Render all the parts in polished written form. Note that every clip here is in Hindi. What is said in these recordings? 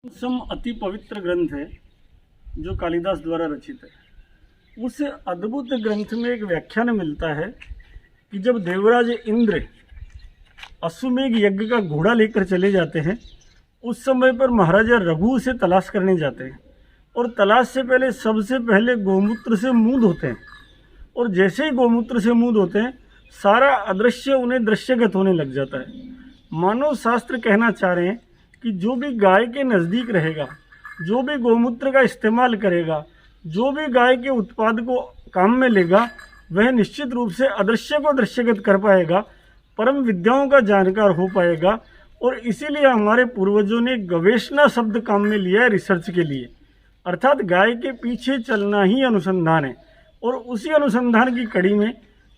सम अति पवित्र ग्रंथ है जो कालिदास द्वारा रचित है। उस अद्भुत ग्रंथ में एक व्याख्यान मिलता है कि जब देवराज इंद्र अश्वमेघ यज्ञ का घोड़ा लेकर चले जाते हैं, उस समय पर महाराजा रघु से तलाश करने जाते हैं और तलाश से पहले सबसे पहले गोमूत्र से मुंह धोते हैं। और जैसे ही गोमूत्र से मुंह धोते हैं, सारा अदृश्य उन्हें दृश्यगत होने लग जाता है। मानव शास्त्र कहना चाह रहे हैं कि जो भी गाय के नज़दीक रहेगा, जो भी गोमूत्र का इस्तेमाल करेगा, जो भी गाय के उत्पाद को काम में लेगा, वह निश्चित रूप से अदृश्य को दृश्यगत कर पाएगा, परम विद्याओं का जानकार हो पाएगा। और इसीलिए हमारे पूर्वजों ने गवेषणा शब्द काम में लिया है रिसर्च के लिए, अर्थात गाय के पीछे चलना ही अनुसंधान है। और उसी अनुसंधान की कड़ी में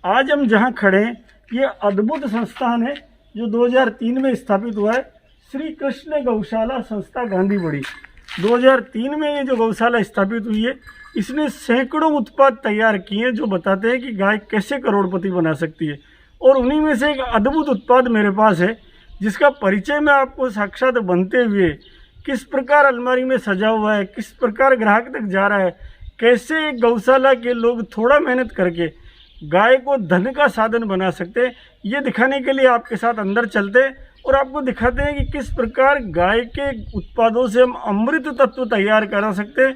आज हम जहाँ खड़े हैं, ये अद्भुत संस्थान है जो 2003 में स्थापित हुआ है, श्री कृष्ण गौशाला संस्था गांधीबड़ी। 2003 में ये जो गौशाला स्थापित हुई है, इसने सैकड़ों उत्पाद तैयार किए जो बताते हैं कि गाय कैसे करोड़पति बना सकती है। और उन्हीं में से एक अद्भुत उत्पाद मेरे पास है, जिसका परिचय मैं आपको साक्षात बनते हुए, किस प्रकार अलमारी में सजा हुआ है, किस प्रकार ग्राहक तक जा रहा है, कैसे एक गौशाला के लोग थोड़ा मेहनत करके गाय को धन का साधन बना सकते हैं, ये दिखाने के लिए आपके साथ अंदर चलते हैं और आपको दिखाते हैं कि किस प्रकार गाय के उत्पादों से हम अमृत तत्व तैयार करा सकते हैं।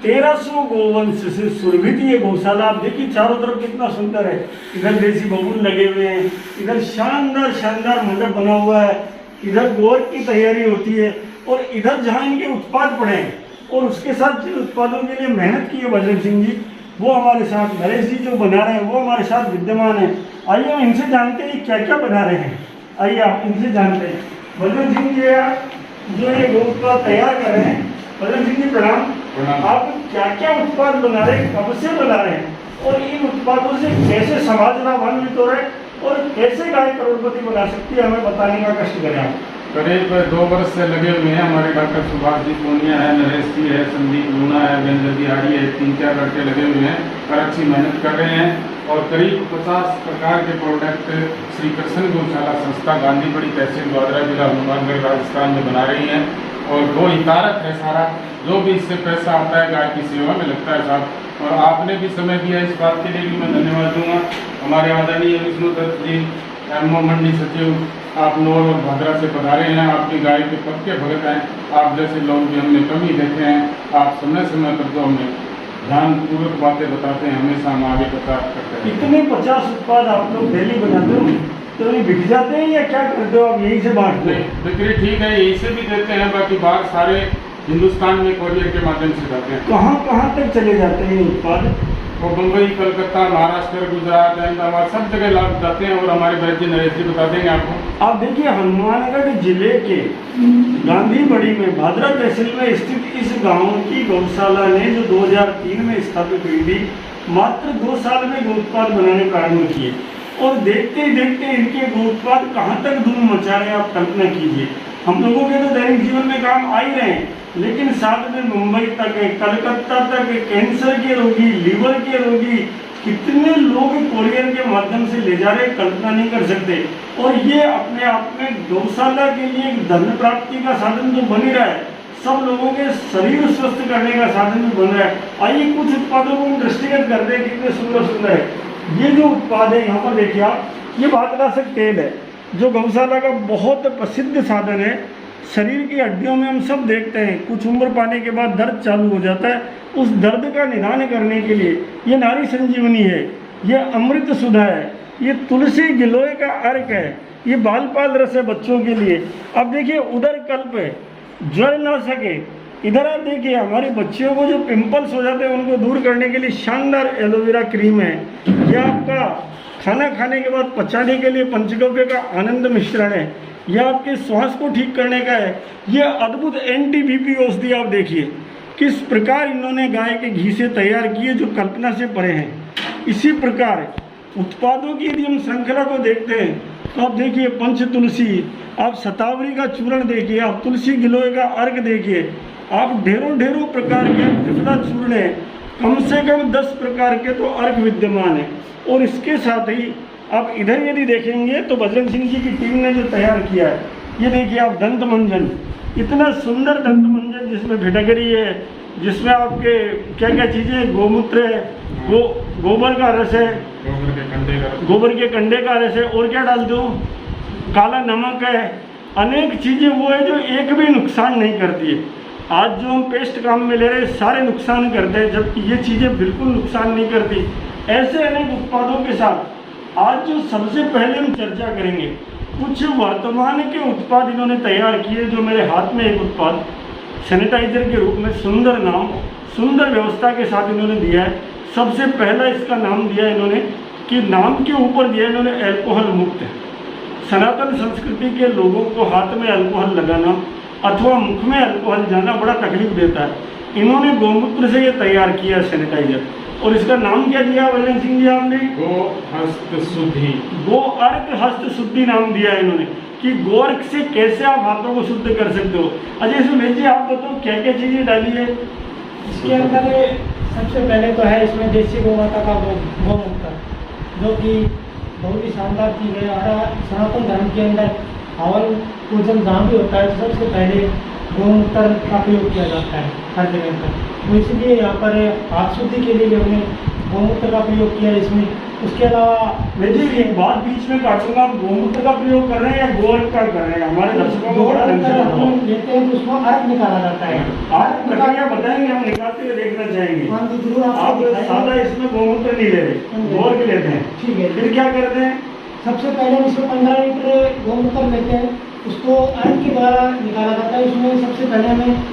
1300 गोवंश से सुरभित ये गौशाला, आप देखिए चारों तरफ कितना सुंदर है। इधर देसी बबूल लगे हुए हैं, इधर शानदार शानदार मंडप बना हुआ है, इधर गोर की तैयारी होती है, और इधर जहाँ इनके उत्पाद पड़े हैं और उसके साथ जिन उत्पादों के लिए मेहनत की है बजरंग सिंह जी, वो हमारे साथ, नरेश जी जो बना रहे हैं वो हमारे साथ विद्यमान है। आइए हम इनसे जानते हैं क्या क्या बना रहे हैं। आइए आप इनसे जानते हैं। बजरंग सिंह जी जो ये गो उत्पाद तैयार कर रहे हैं, बजरंग सिंह जी प्रणाम। आप क्या क्या उत्पाद बना रहे हैं, कब से बना रहे हैं, और इन उत्पादों से कैसे समाज लाभान्वित हो रहे हैं और कैसे गाय करोड़पति बना सकती है, हमें बताने का कष्ट करें आप। करीब 2 वर्ष से लगे हुए हैं। हमारे डॉक्टर सुभाष जी पूनिया है, नरेश जी है, संदीप लूना है, वीरेंद्र बिहारी है, 3-4 लड़के लगे हुए हैं और अच्छी मेहनत कर रहे हैं। और करीब 50 प्रकार के प्रोडक्ट श्री कृष्ण गौशाला संस्था गांधीबड़ी तहसील ग्वादरा जिला हनुमानगढ़ राजस्थान में बना रही हैं। और वो हितारत है सारा, जो भी इससे पैसा आता है गाय की सेवा में लगता है साहब। और आपने भी समय दिया इस बात के लिए भी मैं धन्यवाद दूंगा। हमारे आदरणीय विष्णु दत्त जी एमओ मंडी सचिव, आप नौर और भादरा से पधारे हैं, आपकी गाय के पक्के भगत हैं। आप जैसे लोग भी हमने कमी देखे हैं, आप समय समय पर जो हमें ध्यानपूर्वक बातें बताते हैं, हमेशा हम आगे प्रचार करते हैं। इतने 50 उत्पाद आप लोग डेली बनाते हो, तो ये बिक जाते हैं या क्या करते हो आप, यहीं से बांटते हो? बिक्री ठीक है, यहीं से भी देते हैं, बाकी बाहर सारे हिंदुस्तान में कोरियर के माध्यम से जाते हैं। कहाँ तक चले जाते हैं ये उत्पाद? वो मुंबई, कलकत्ता, महाराष्ट्र, गुजरात, अहमदाबाद सब जगह लाभ जाते हैं। और हमारे भाई जी नरेश जी बता देंगे आपको। आप देखिए, हनुमानगढ़ जिले के गांधीबड़ी में भादरा तहसील में स्थित इस गांव की गौशाला ने जो 2003 में स्थापित हुई थी, मात्र 2 साल में गौ उत्पाद बनाने प्रारंभ किए। और देखते ही देखते इनके गौ उत्पाद कहाँ तक धूम मचा रहे हैं, आप कल्पना कीजिए। हम लोगों के तो दैनिक जीवन में काम आ ही रहे हैं, लेकिन साथ में मुंबई तक, कलकत्ता तक कैंसर के रोगी, लीवर के रोगी, कितने लोग कोरियर के माध्यम से ले जा रहे हैं, कल्पना नहीं कर सकते। और ये अपने आप में गौशाला के लिए एक धन प्राप्ति का साधन तो बन ही रहा है, सब लोगों के शरीर स्वस्थ करने का साधन भी बन रहा है। आइए कुछ उत्पादों को हम दृष्टिगत करते हैं, कितने सुंदर सुंदर है। ये जो उत्पाद है यहाँ पर देखिए आप, ये भातरासक तेल है जो गौशाला का बहुत प्रसिद्ध साधन है। शरीर की हड्डियों में हम सब देखते हैं, कुछ उम्र पाने के बाद दर्द चालू हो जाता है, उस दर्द का निदान करने के लिए ये नारी संजीवनी है, ये अमृत सुधा है, ये तुलसी गिलोय का अर्क है, ये बालपाल रस है बच्चों के लिए। अब देखिए उधर कल्प है, ज्वर ना सके, इधर आप देखिए हमारे बच्चियों को जो पिंपल्स हो जाते हैं उनको दूर करने के लिए शानदार एलोवेरा क्रीम है। यह आपका खाना खाने के बाद पचाने के लिए पंचगव्य का आनंद मिश्रण है। यह आपके श्वास को ठीक करने का है। यह अद्भुत एंटी बीपी औषधि आप देखिए किस प्रकार इन्होंने गाय के घी से तैयार किए, जो कल्पना से परे हैं। इसी प्रकार उत्पादों की यदि हम श्रृंखला को देखते हैं तो आप देखिए पंच तुलसी, आप शतावरी का चूर्ण देखिए, आप तुलसी गिलोय का अर्घ देखिए, आप ढेरों प्रकार के त्रिफला चूर्ण है, कम से कम 10 प्रकार के तो अर्क विद्यमान है। और इसके साथ ही आप इधर यदि देखेंगे तो बजरंग सिंह जी की टीम ने जो तैयार किया है, ये देखिए आप दंत मंजन, इतना सुंदर दंत मंजन जिसमें भिटकरी है, जिसमें आपके क्या क्या चीज़ें, गोमूत्र है, गोबर का रस है, गोबर के कंडे का रस है, और क्या डाल दो, काला नमक है, अनेक चीज़ें वो है जो एक भी नुकसान नहीं करती है। आज जो हम पेस्ट काम में ले रहे हैं सारे नुकसान करते हैं, जबकि ये चीज़ें बिल्कुल नुकसान नहीं करती। ऐसे अनेक उत्पादों के साथ आज जो सबसे पहले हम चर्चा करेंगे, कुछ वर्तमान के उत्पाद इन्होंने तैयार किए। जो मेरे हाथ में एक उत्पाद सैनिटाइजर के रूप में सुंदर नाम, सुंदर व्यवस्था के साथ इन्होंने दिया है। सबसे पहला इसका नाम दिया इन्होंने कि नाम के ऊपर दिया इन्होंने अल्कोहल मुक्त है। सनातन संस्कृति के लोगों को हाथ में अल्कोहल लगाना अथवा मुख में अल्कोहल जाना बड़ा तकलीफ देता है। इन्होंने गोमूत्र से ये तैयार किया सैनिटाइजर, और इसका नाम क्या दिया बजरंग सिंह जी आपने? गो हस्त शुद्धि। गो अर्क हस्त शुद्धि नाम दिया इन्होंने कि गोर्क से कैसे आप हाथों को शुद्ध कर सकते हो। अजय सुमेश जी आप बताओ क्या क्या चीज़ें डाली है इसके अंदर? सबसे पहले तो है इसमें देसी गौ माता का गोमूत्र, जो कि बहुत ही शानदार चीज़ है। हमारा सनातन धर्म के अंदर हवन पूजन जहाँ भी होता है सबसे पहले गोमूत्र का प्रयोग किया जाता है हर जगह पर। तो इसलिए यहाँ पर हाथ शुद्धि के लिए हमने गोमूत्र का प्रयोग किया है इसमें। उसके अलावा मैं जी एक बात बीच में काटूंगा, आप गोमूत्र का प्रयोग कर रहे हैं या गोर्क का कर रहे हैं? हमारे दर्शकों को बड़ा हम लेते हैं तो उसमें अर्क निकाला जाता है। आप प्रक्रिया बताएंगे, हम निकालते हुए देखना चाहेंगे। हाँ जी जरूर। आप सादा इसमें गोमूत्र नहीं ले रहे, गोर्क लेते हैं, ठीक है। फिर क्या करते हैं? सबसे पहले हम इसमें 15 लीटर गोमूत्र लेते हैं, उसको अर्क के द्वारा निकाला जाता है। उसमें सबसे पहले हमें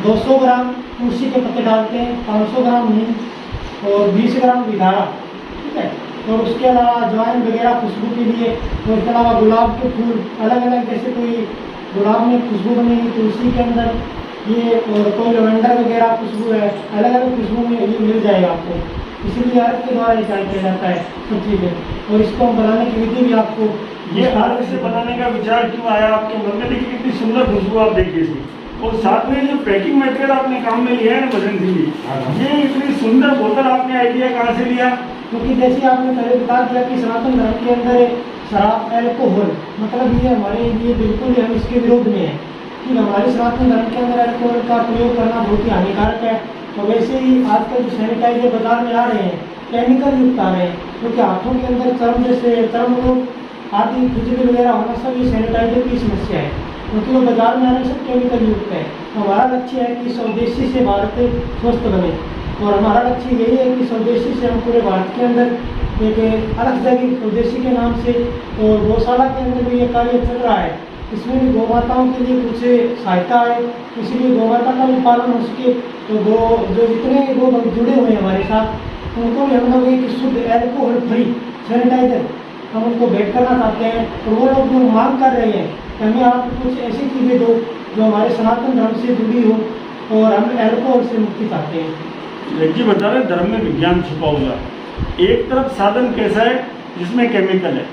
200 ग्राम तुलसी के पत्ते डालते हैं, 500 ग्राम नीम और 20 ग्राम विधारा, ठीक है। और उसके अलावा अजवाइन वगैरह खुशबू के लिए, और इसके अलावा गुलाब के फूल अलग अलग, जैसे कोई गुलाब में खुशबू बनेगी तुलसी के अंदर ये, और कोई लवेंडर वगैरह खुशबू है, अलग अलग खुशबू में ये मिल जाएगा आपको। इसीलिए अर्क के द्वारा तैयार किया जाता है सब चीज़ें। और इसको हम बनाने की विधि भी आपको, ये अर्क से बनाने का विचार क्यों आया आपके मन में? देखिए कितनी सुंदर खुशबू आप देखिए इसमें, और साथ में जो पैकिंग मटेरियल आपने काम में लिया है ना बजरंग सिंह जी, ये इतनी सुंदर बोतल आपने आइडिया कहाँ से लिया? क्योंकि जैसे आपने पहले बता दिया कि सनातन धर्म के अंदर शराब अल्कोहल मतलब ये हमारे लिए बिल्कुल हम इसके विरोध में हैं कि हमारे सनातन धर्म के अंदर अल्कोहल का प्रयोग करना बहुत ही हानिकारक है। तो वैसे ही आजकल जो सैनिटाइजर बाजार में आ रहे हैं केमिकल युक्त आ रहे हैं, क्योंकि हाथों के अंदर चर्म जैसे चर्म रोग आदि खुजली वगैरह होना सब ये सैनिटाइजर की समस्या है, क्योंकि वो बाजार में आने सब केमिकल युक्त है। हमारा लक्ष्य है कि स्वदेशी से भारत स्वस्थ बने, और हमारा लक्ष्य यही है कि स्वदेशी से हम पूरे भारत के अंदर एक अलग जगह स्वदेशी के नाम से, तो गौशाला के अंदर भी ये कार्य चल रहा है। इसमें भी गौ माताओं के लिए कुछ सहायता है, इसीलिए गौ माता का भी पालन हो सके। तो गो जो जितने गो जुड़े हुए हैं हमारे साथ, उनको भी हम लोग एक शुद्ध अल्कोहल फ्री सैनिटाइजर हम उनको भेंट करना चाहते हैं। और वो लोग जो मांग कर रहे हैं कि हमें आप कुछ ऐसी चीज़ें दो जो हमारे सनातन धर्म से जुड़ी हो, और हम अल्कोहल से मुक्ति चाहते हैं। जी बता रहे धर्म में विज्ञान छुपा हुआ है। एक तरफ साधन कैसा है जिसमें केमिकल है,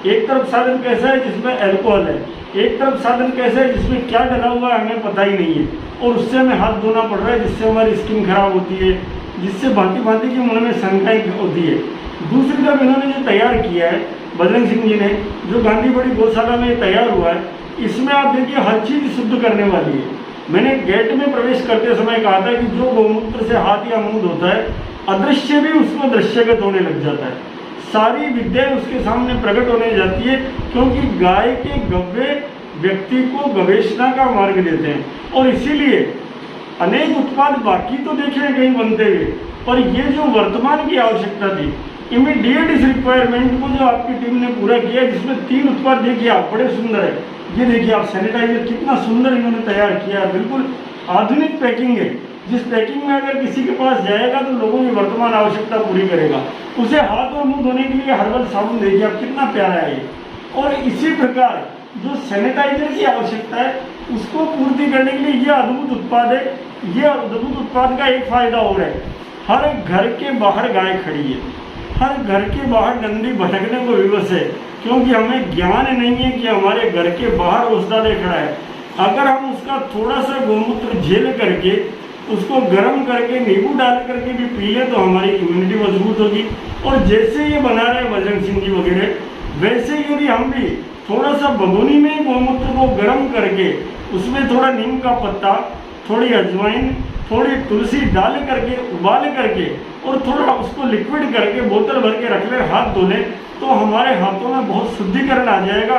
एक तरफ साधन कैसा है जिसमें अल्कोहल है, एक तरफ साधन कैसा है जिसमें क्या डला हुआ है हमें पता ही नहीं है, और उससे हमें हाथ धोना पड़ रहा है, जिससे हमारी स्किन खराब होती है, जिससे भांति भांति की मन में शंकाएं होती है। दूसरी तरफ इन्होंने जो तैयार किया है बजरंग सिंह जी ने, जो गांधी बड़ी गौशाला में तैयार हुआ है, इसमें आप देखिए हर चीज़ शुद्ध करने वाली है। मैंने गेट में प्रवेश करते समय कहा था कि जो गोमूत्र से हाथ या मुंह धोता है, अदृश्य भी उसमें दृश्यगत होने लग जाता है, सारी विद्याएं उसके सामने प्रकट होने जाती है, क्योंकि गाय के गव्वे व्यक्ति को गवेषणा का मार्ग देते हैं। और इसीलिए अनेक उत्पाद बाकी तो देखे हैं कहीं बनते हुए, पर ये जो वर्तमान की आवश्यकता थी, इमीडिएट इस रिक्वायरमेंट को जो आपकी टीम ने पूरा किया, जिसमें 3 उत्पाद देखिए आप बड़े सुंदर है। ये देखिए आप सैनिटाइजर कितना सुंदर इन्होंने तैयार किया है, बिल्कुल आधुनिक पैकिंग है, जिस पैकिंग में अगर किसी के पास जाएगा तो लोगों की वर्तमान आवश्यकता पूरी करेगा। उसे हाथ और मुंह धोने के लिए हर्बल साबुन देखिए आप कितना प्यारा है ये। और इसी प्रकार जो सैनिटाइजर की आवश्यकता है उसको पूर्ति करने के लिए ये अद्भुत उत्पाद है। ये अद्भुत उत्पाद का एक फायदा और है, हर घर के बाहर गाय खड़ी है, हर घर के बाहर नंदी भटकने को विवश है, क्योंकि हमें ज्ञान नहीं है कि हमारे घर के बाहर औषधालय खड़ा है। अगर हम उसका थोड़ा सा गोमूत्र झेल करके उसको गर्म करके नींबू डाल करके भी पी लें तो हमारी इम्यूनिटी मजबूत होगी। और जैसे ये बना रहे हैं बजरंग सिंह जी वगैरह, वैसे यदि हम भी थोड़ा सा भगोनी में गोमूत्र को गर्म करके उसमें थोड़ा नीम का पत्ता, थोड़ी अजवाइन, थोड़ी तुलसी डाल करके उबाल करके और थोड़ा उसको लिक्विड करके बोतल भर के रख लें, हाथ धो लें, तो हमारे हाथों में बहुत शुद्धिकरण आ जाएगा।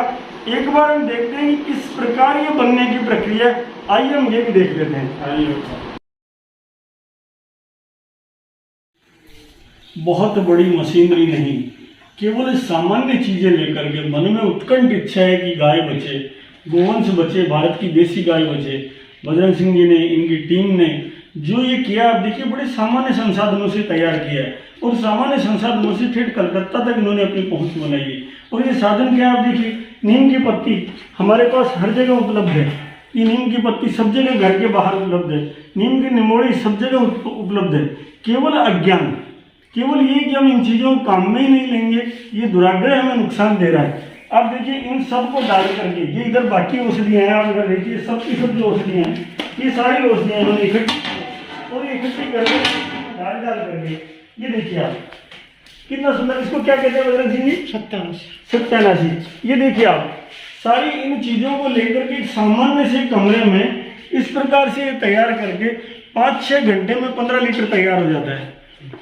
एक बार हम देखते हैं कि किस प्रकार ये बनने की प्रक्रिया है। आइए हम ये भी देख लेते हैं। आइए। बहुत बड़ी मशीनरी नहीं, केवल सामान्य चीजें लेकर के मन में उत्कंठ इच्छा है कि गाय बचे, गोवंश बचे, भारत की देसी गाय बचे। बजरंग सिंह जी ने, इनकी टीम ने जो ये किया, आप देखिए बड़े सामान्य संसाधनों से तैयार किया है और सामान्य संसाधनों से ठेठ कलकत्ता तक इन्होंने अपनी पहुंच बनाई है। और ये साधन क्या है, आप देखिए, नीम की पत्ती हमारे पास हर जगह उपलब्ध है। ये नीम की पत्ती सब जगह घर के बाहर उपलब्ध है। नीम की निमोड़ी सब जगह उपलब्ध है। केवल अज्ञान, केवल ये कि हम इन चीज़ों को काम में ही नहीं लेंगे, ये दुराग्रह हमें नुकसान दे रहा है। आप देखिए इन सब को डाल करके, ये इधर बाकी औषधियाँ हैं, आप इधर देखिए सब की सब जो औषधियाँ हैं, ये सारी औषधियाँ इन्होंने इकट्ठी और इकट्ठी करके डाल करके, ये देखिए आप कितना सुंदर, इसको क्या कहते हैं बजरंग सिंह जी? सत्यानाशी। ये देखिए आप सारी इन चीज़ों को लेकर के एक सामान्य से कमरे में इस प्रकार से तैयार करके 5-6 घंटे में 15 लीटर तैयार हो जाता है।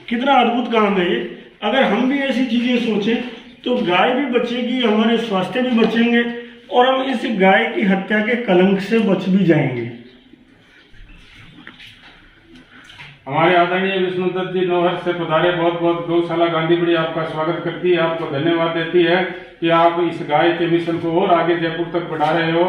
कितना अद्भुत काम है ये। अगर हम भी ऐसी चीज़ें सोचें तो गाय भी बचेगी, हमारे स्वास्थ्य भी बचेंगे और हम इस गाय की हत्या के कलंक से बच भी जाएंगे। हमारे आदरणीय विष्णुदत्त जी नौहर से पधारे, बहुत बहुत गौशाला गांधीबड़ी आपका स्वागत करती है, आपको धन्यवाद देती है कि आप इस गाय के मिशन को और आगे जयपुर तक बढ़ा रहे हो।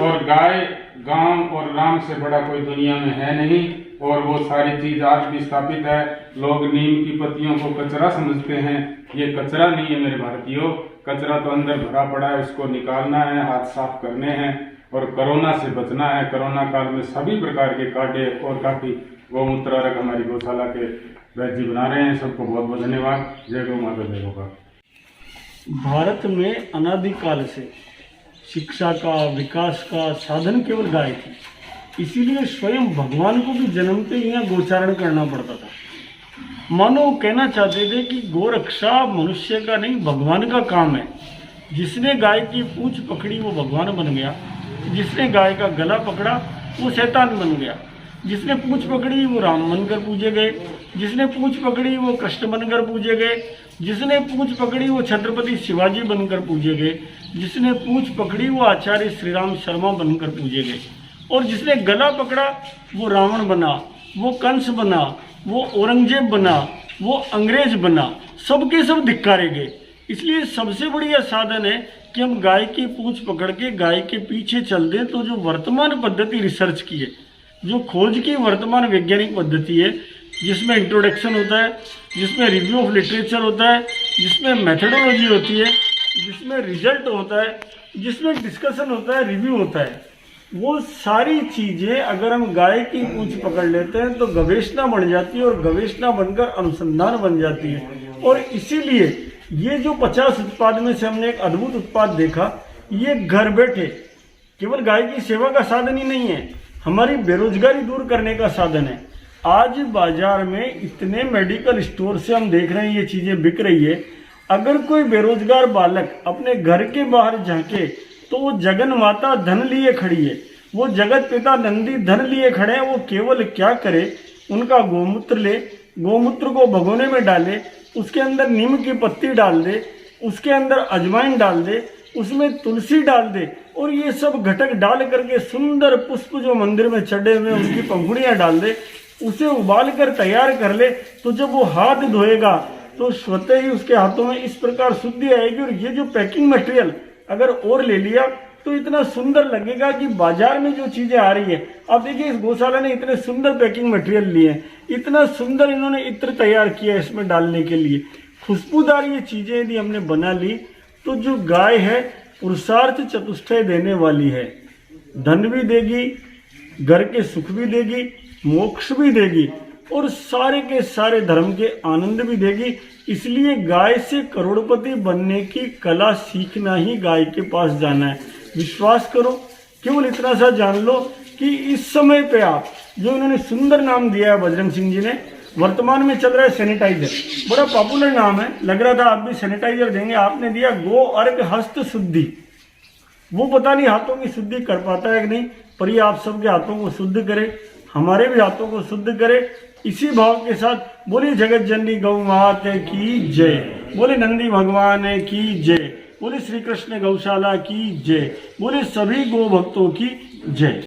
और गाय, गांव और राम से बड़ा कोई दुनिया में है नहीं। और वो सारी चीज आज भी स्थापित है। लोग नीम की पत्तियों को कचरा समझते हैं, ये कचरा नहीं है मेरे भारतीयों। कचरा तो अंदर भरा पड़ा है, उसको निकालना है, हाथ साफ करने हैं और कोरोना से बचना है। कोरोना काल में सभी प्रकार के काढ़े और काफी गौमूत्र रख हमारी गौशाला के वैद्य जी बना रहे हैं। सबको बहुत बहुत धन्यवाद। जय गौ माता, जय गौ। भारत में अनादिकाल से शिक्षा का, विकास का साधन केवल गाय थी, इसीलिए स्वयं भगवान को भी जन्मते ही यहाँ गोचारण करना पड़ता था। मानो कहना चाहते थे कि गोरक्षा मनुष्य का नहीं, भगवान का काम है। जिसने गाय की पूंछ पकड़ी वो भगवान बन गया, जिसने गाय का गला पकड़ा वो शैतान बन गया, जिसने पूंछ पकड़ी वो राम बनकर पूजे गए, जिसने पूंछ पकड़ी वो कृष्ण बनकर पूजे गए, जिसने पूंछ पकड़ी वो छत्रपति शिवाजी बनकर पूजे गए, जिसने पूंछ पकड़ी वो आचार्य श्री राम शर्मा बनकर पूजे गए, और जिसने गला पकड़ा वो रावण बना, वो कंस बना, वो औरंगजेब बना, वो अंग्रेज बना, सबके सब धिक्कारे गए। इसलिए सबसे बढ़िया साधन है कि हम गाय की पूंछ पकड़ के गाय के पीछे चल दें। तो जो वर्तमान पद्धति रिसर्च की है, जो खोज की वर्तमान वैज्ञानिक पद्धति है, जिसमें इंट्रोडक्शन होता है, जिसमें रिव्यू ऑफ लिटरेचर होता है, जिसमें मेथडोलॉजी होती है, जिसमें रिजल्ट होता है, जिसमें डिस्कशन होता है, रिव्यू होता है, वो सारी चीज़ें अगर हम गाय की पूंछ पकड़ लेते हैं तो गवेषणा बन जाती है और गवेषणा बनकर अनुसंधान बन जाती है। और इसीलिए ये जो 50 उत्पाद में से हमने एक अद्भुत उत्पाद देखा, ये घर बैठे केवल गाय की सेवा का साधन ही नहीं है, हमारी बेरोजगारी दूर करने का साधन है। आज बाजार में इतने मेडिकल स्टोर से हम देख रहे हैं ये चीज़ें बिक रही है। अगर कोई बेरोजगार बालक अपने घर के बाहर झांके तो वो जगन माता धन लिए खड़ी है, वो जगत पिता नंदी धन लिए खड़े हैं। वो केवल क्या करे, उनका गोमूत्र ले, गोमूत्र को भगोने में डाले, उसके अंदर नीम की पत्ती डाल दे, उसके अंदर अजवाइन डाल दे, उसमें तुलसी डाल दे और ये सब घटक डाल करके सुंदर पुष्प जो मंदिर में चढ़े हुए उनकी पंखुड़ियाँ डाल दे, उसे उबाल कर तैयार कर ले। तो जब वो हाथ धोएगा तो स्वतः ही उसके हाथों में इस प्रकार शुद्धि आएगी। और ये जो पैकिंग मटेरियल अगर और ले लिया तो इतना सुंदर लगेगा कि बाजार में जो चीज़ें आ रही है, आप देखिए इस गौशाला ने इतने सुंदर पैकिंग मटेरियल लिए हैं, इतना सुंदर इन्होंने इत्र तैयार किया है इसमें डालने के लिए। खुशबूदार ये चीज़ें यदि हमने बना ली तो जो गाय है पुरुषार्थ चतुष्टय देने वाली है, धन भी देगी, घर के सुख भी देगी, मोक्ष भी देगी और सारे के सारे धर्म के आनंद भी देगी। इसलिए गाय से करोड़पति बनने की कला सीखना ही गाय के पास जाना है। विश्वास करो, केवल इतना सा जान लो कि इस समय पे आप जो इन्होंने सुंदर नाम दिया है बजरंग सिंह जी ने। वर्तमान में चल रहा है सैनिटाइजर, बड़ा पॉपुलर नाम है, लग रहा था आप भी सैनिटाइजर देंगे। आपने दिया गो अर्घ हस्त शुद्धि। वो पता नहीं हाथों की शुद्धि कर पाता है कि नहीं, पर ये आप सबके हाथों को शुद्ध करे, हमारे भी हाथों को शुद्ध करे। इसी भाव के साथ बोली जगत जननी गौ माता की जय, बोले नंदी भगवान की जय, बोले श्री कृष्ण गौशाला की जय, बोले सभी गो भक्तों की जय।